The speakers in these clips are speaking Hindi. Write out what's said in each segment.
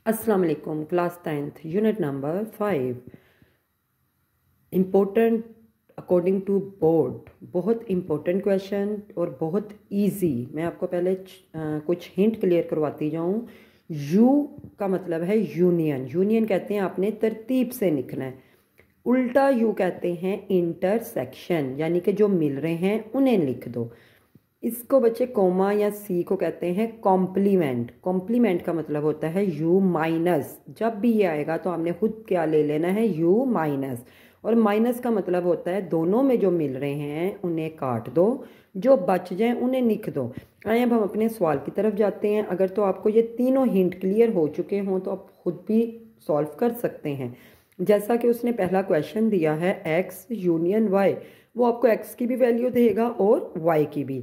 अस्सलाम वालेकुम। Class 10th unit number 5 important according to board. बहुत इम्पोर्टेंट क्वेश्चन और बहुत इजी। मैं आपको पहले कुछ हिंट क्लियर करवाती जाऊँ। यू का मतलब है यूनियन। यूनियन कहते हैं आपने तरतीब से लिखना है। उल्टा यू कहते हैं इंटरसेक्शन, यानी कि जो मिल रहे हैं उन्हें लिख दो। इसको बच्चे कोमा या सी को कहते हैं कॉम्प्लीमेंट। कॉम्प्लीमेंट का मतलब होता है यू माइनस। जब भी ये आएगा तो आपने खुद क्या ले लेना है, यू माइनस। और माइनस का मतलब होता है दोनों में जो मिल रहे हैं उन्हें काट दो, जो बच जाए उन्हें लिख दो। आइए अब हम अपने सवाल की तरफ जाते हैं। अगर तो आपको ये तीनों हिंट क्लियर हो चुके हों तो आप खुद भी सॉल्व कर सकते हैं। जैसा कि उसने पहला क्वेश्चन दिया है एक्स यूनियन वाई, वो आपको एक्स की भी वैल्यू देगा और वाई की भी।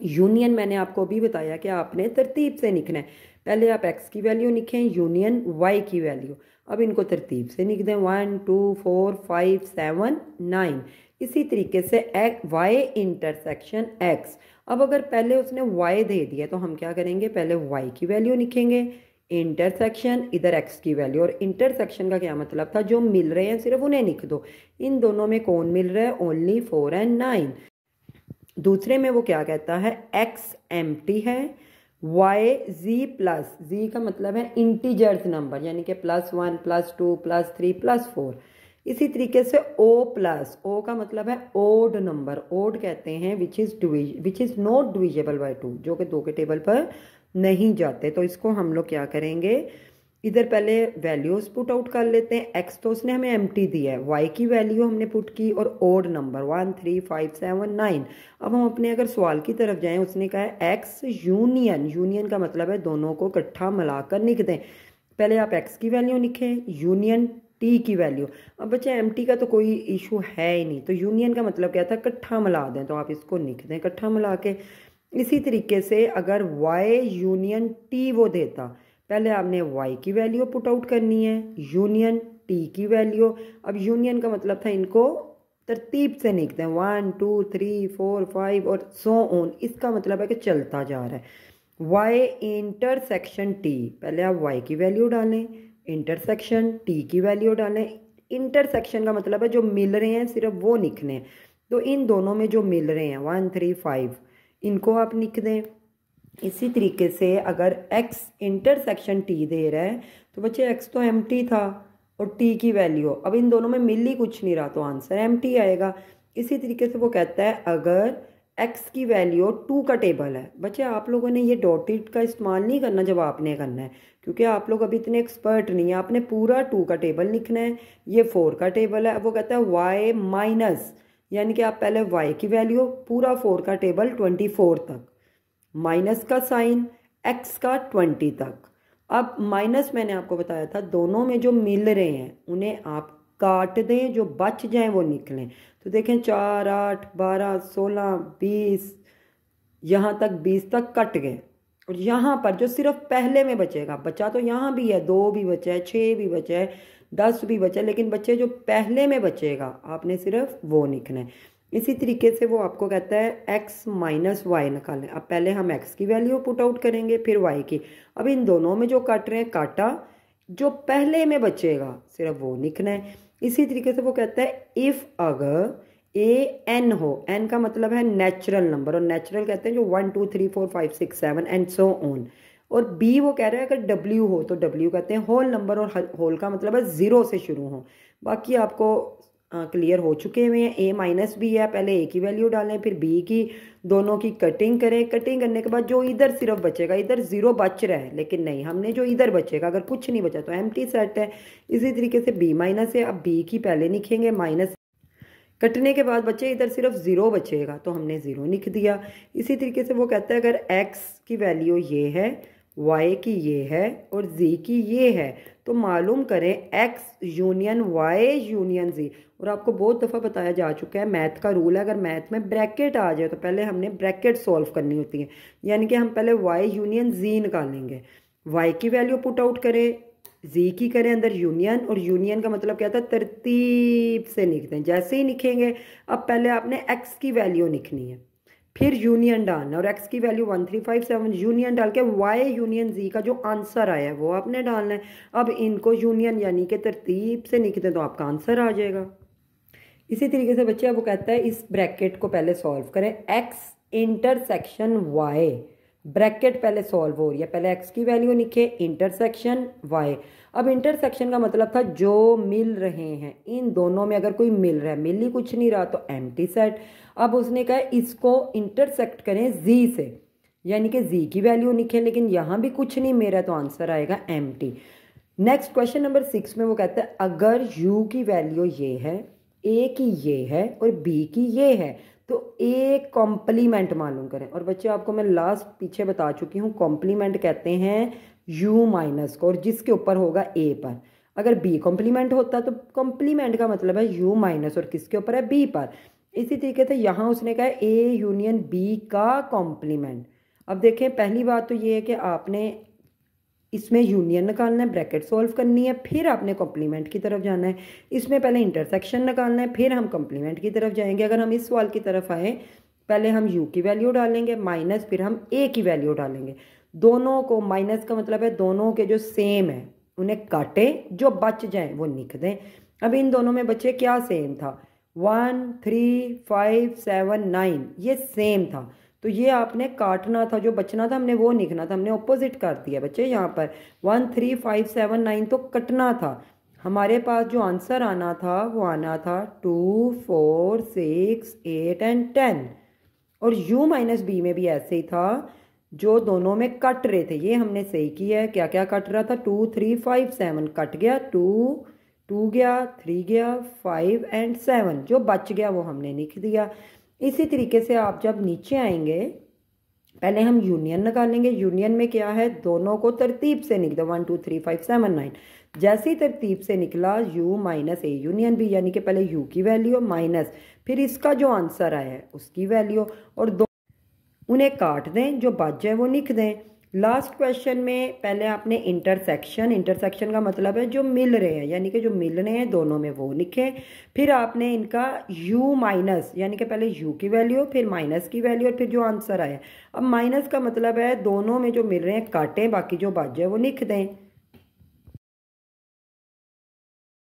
यूनियन मैंने आपको भी बताया कि आपने तरतीब से लिखना है। पहले आप एक्स की वैल्यू लिखें, यूनियन वाई की वैल्यू। अब इनको तरतीब से लिख दें, 1 2 4 5 7 9। इसी तरीके से वाई इंटरसेक्शन एक्स। अब अगर पहले उसने वाई दे दिया तो हम क्या करेंगे, पहले वाई की वैल्यू लिखेंगे, इंटरसेक्शन इधर एक्स की वैल्यू। और इंटरसेक्शन का क्या मतलब था, जो मिल रहे हैं सिर्फ उन्हें लिख दो। इन दोनों में कौन मिल रहा है, ओनली 4 एंड 9। दूसरे में वो क्या कहता है, एक्स एम्प्टी है, वाई जी प्लस, जी का मतलब है इंटीजर्स नंबर, यानी कि +1 +2 +3 +4। इसी तरीके से ओ प्लस, ओ का मतलब है ओड नंबर। ओड कहते हैं which is not divisible by 2, जो कि 2 के टेबल पर नहीं जाते। तो इसको हम लोग क्या करेंगे, इधर पहले वैल्यूज पुट आउट कर लेते हैं। एक्स तो उसने हमें एम्प्टी दिया है, वाई की वैल्यू हमने पुट की और ओड नंबर 1 3 5 7 9। अब हम अपने अगर सवाल की तरफ जाएं, उसने कहा है एक्स यूनियन। यूनियन का मतलब है दोनों को इकट्ठा मिलाकर लिख दें। पहले आप एक्स की वैल्यू लिखें, यूनियन टी की वैल्यू। अब बच्चे एम्प्टी का तो कोई इशू है ही नहीं, तो यूनियन का मतलब क्या था, इकट्ठा मिला दें। तो आप इसको लिख दें इकट्ठा मिला के। इसी तरीके से अगर वाई यूनियन टी वो देता, पहले आपने y की वैल्यू पुट आउट करनी है, यूनियन t की वैल्यू। अब यूनियन का मतलब था इनको तरतीब से लिखते हैं, 1 2 3 4 5 और सो ऑन। इसका मतलब है कि चलता जा रहा है। y इंटरसेक्शन t, पहले आप y की वैल्यू डालें, इंटरसेक्शन t की वैल्यू डालें। इंटरसेक्शन का मतलब है जो मिल रहे हैं सिर्फ वो लिखने हैं। तो इन दोनों में जो मिल रहे हैं 1 3 5, इनको आप लिख दें। इसी तरीके से अगर x इंटरसेक्शन t दे रहा है तो बच्चे x तो एम्प्टी था और t की वैल्यू, अब इन दोनों में मिल ही कुछ नहीं रहा तो आंसर एम्प्टी आएगा। इसी तरीके से वो कहता है अगर x की वैल्यू 2 का टेबल है। बच्चे आप लोगों ने ये डॉटेड का इस्तेमाल नहीं करना जब आपने करना है, क्योंकि आप लोग अभी इतने एक्सपर्ट नहीं है। आपने पूरा 2 का टेबल लिखना है। ये 4 का टेबल है। अब वो कहता है y माइनस, यानी कि आप पहले y की वैल्यू पूरा 4 का टेबल 24 तक, माइनस का साइन x का 20 तक। अब माइनस मैंने आपको बताया था दोनों में जो मिल रहे हैं उन्हें आप काट दें, जो बच जाएं वो निकलें। तो देखें 4 8 12 16 20, यहाँ तक 20 तक कट गए। और यहाँ पर जो सिर्फ पहले में बचेगा, बचा तो यहाँ भी है, 2 भी बचा है, 6 भी बचा है, 10 भी बचा है, लेकिन बच्चे जो पहले में बचेगा आपने सिर्फ वो लिखना है। इसी तरीके से वो आपको कहता है x माइनस वाई निकालें। अब पहले हम x की वैल्यू पुट आउट करेंगे, फिर y की। अब इन दोनों में जो काट रहे हैं काटा, जो पहले में बचेगा सिर्फ वो लिखना है। इसी तरीके से वो कहता है इफ़ अगर ए एन हो, एन का मतलब है नेचुरल नंबर, और नेचुरल कहते हैं जो 1 2 3 4 5 6 7 एंड सो ऑन। और बी वो कह रहा है अगर डब्ल्यू हो तो डब्ल्यू कहते हैं होल नंबर, और होल का मतलब है 0 से शुरू हो। बाकी आपको क्लियर हो चुके हुए हैं। ए माइनस बी है, पहले ए की वैल्यू डालें फिर बी की, दोनों की कटिंग करें। कटिंग करने के बाद जो इधर सिर्फ बचेगा, इधर 0 बच रहा है लेकिन नहीं, हमने जो इधर बचेगा अगर कुछ नहीं बचा तो एम्प्टी सेट है। इसी तरीके से बी माइनस है, अब बी की पहले लिखेंगे माइनस, कटने के बाद बच्चे इधर सिर्फ 0 बचेगा तो हमने 0 लिख दिया। इसी तरीके से वो कहता है अगर x की वैल्यू ये है, y की ये है और z की ये है, तो मालूम करें x union y union z। और आपको बहुत दफ़ा बताया जा चुका है, मैथ का रूल है, अगर मैथ में ब्रैकेट आ जाए तो पहले हमने ब्रैकेट सॉल्व करनी होती है। यानी कि हम पहले y यूनियन z निकालेंगे, y की वैल्यू पुट आउट करें, जी की करें अंदर यूनियन, और यूनियन का मतलब क्या था, तरतीब से लिखते हैं। जैसे ही लिखेंगे अब पहले आपने एक्स की वैल्यू लिखनी है, फिर यूनियन डालना और x की वैल्यू 1357 यूनियन डाल के y यूनियन z का जो आंसर आया है वो आपने डालना है। अब इनको यूनियन यानी कि तरतीब से लिख दें तो आपका आंसर आ जाएगा। इसी तरीके से बच्चे वो कहता है इस ब्रैकेट को पहले सॉल्व करें, x इंटरसेक्शन y, ब्रैकेट पहले सॉल्व हो रही है, पहले x की वैल्यू लिखे इंटरसेक्शन y। अब इंटरसेक्शन का मतलब था जो मिल रहे हैं, इन दोनों में अगर कोई मिल रहा है, मिल ही कुछ नहीं रहा तो एम्प्टी सेट। अब उसने कहा इसको इंटरसेक्ट करें z से, यानी कि z की वैल्यू लिखें, लेकिन यहाँ भी कुछ नहीं मिल रहा है तो आंसर आएगा एम्प्टी। नेक्स्ट क्वेश्चन नंबर 6 में वो कहता है अगर u की वैल्यू ये है, a की ये है और b की ये है तो एक कॉम्प्लीमेंट मालूम करें। और बच्चे आपको मैं लास्ट पीछे बता चुकी हूँ, कॉम्प्लीमेंट कहते हैं u माइनस को, और जिसके ऊपर होगा a पर। अगर b कॉम्प्लीमेंट होता तो कॉम्प्लीमेंट का मतलब है u माइनस और किसके ऊपर है, b पर। इसी तरीके से यहाँ उसने कहा a यूनियन b का कॉम्प्लीमेंट। अब देखें पहली बात तो ये है कि आपने इसमें यूनियन निकालना है, ब्रैकेट सॉल्व करनी है, फिर आपने कॉम्प्लीमेंट की तरफ जाना है। इसमें पहले इंटरसेक्शन निकालना है, फिर हम कॉम्प्लीमेंट की तरफ जाएंगे। अगर हम इस सवाल की तरफ आए, पहले हम u की वैल्यू डालेंगे माइनस, फिर हम a की वैल्यू डालेंगे। दोनों को, माइनस का मतलब है दोनों के जो सेम है उन्हें काटें, जो बच जाए वो लिख दें। अब इन दोनों में बच्चे क्या सेम था, 1 3 5 7 9 ये सेम था, तो ये आपने काटना था, जो बचना था हमने वो लिखना था। हमने ऑपोजिट कर दिया बच्चे, यहाँ पर 1 3 5 7 9 तो कटना था। हमारे पास जो आंसर आना था वो आना था 2 4 6 8 एंड 10। और u माइनस बी में भी ऐसे ही था, जो दोनों में कट रहे थे ये हमने सही किया है। क्या क्या कट रहा था, 2 3 5 7 कट गया, 2 2 गया, 3 गया, 5 एंड 7 जो बच गया वो हमने लिख दिया। इसी तरीके से आप जब नीचे आएंगे, पहले हम यूनियन निकालेंगे। यूनियन में क्या है, दोनों को तरतीब से लिख दो, 1 2 3 5 7 9। जैसे ही तरतीब से निकला u minus a union b, यानी कि पहले u की वैल्यू माइनस फिर इसका जो आंसर आया है उसकी वैल्यू, और दो उन्हें काट दें, जो बच जाए वो लिख दें। लास्ट क्वेश्चन में पहले आपने इंटरसेक्शन, इंटरसेक्शन का मतलब है जो मिल रहे हैं, यानी कि जो मिल रहे हैं दोनों में वो लिखें। फिर आपने इनका u माइनस, यानी कि पहले u की वैल्यू फिर माइनस की वैल्यू और फिर जो आंसर आया। अब माइनस का मतलब है दोनों में जो मिल रहे हैं काटें, बाकी जो बच जाए वो लिख दें।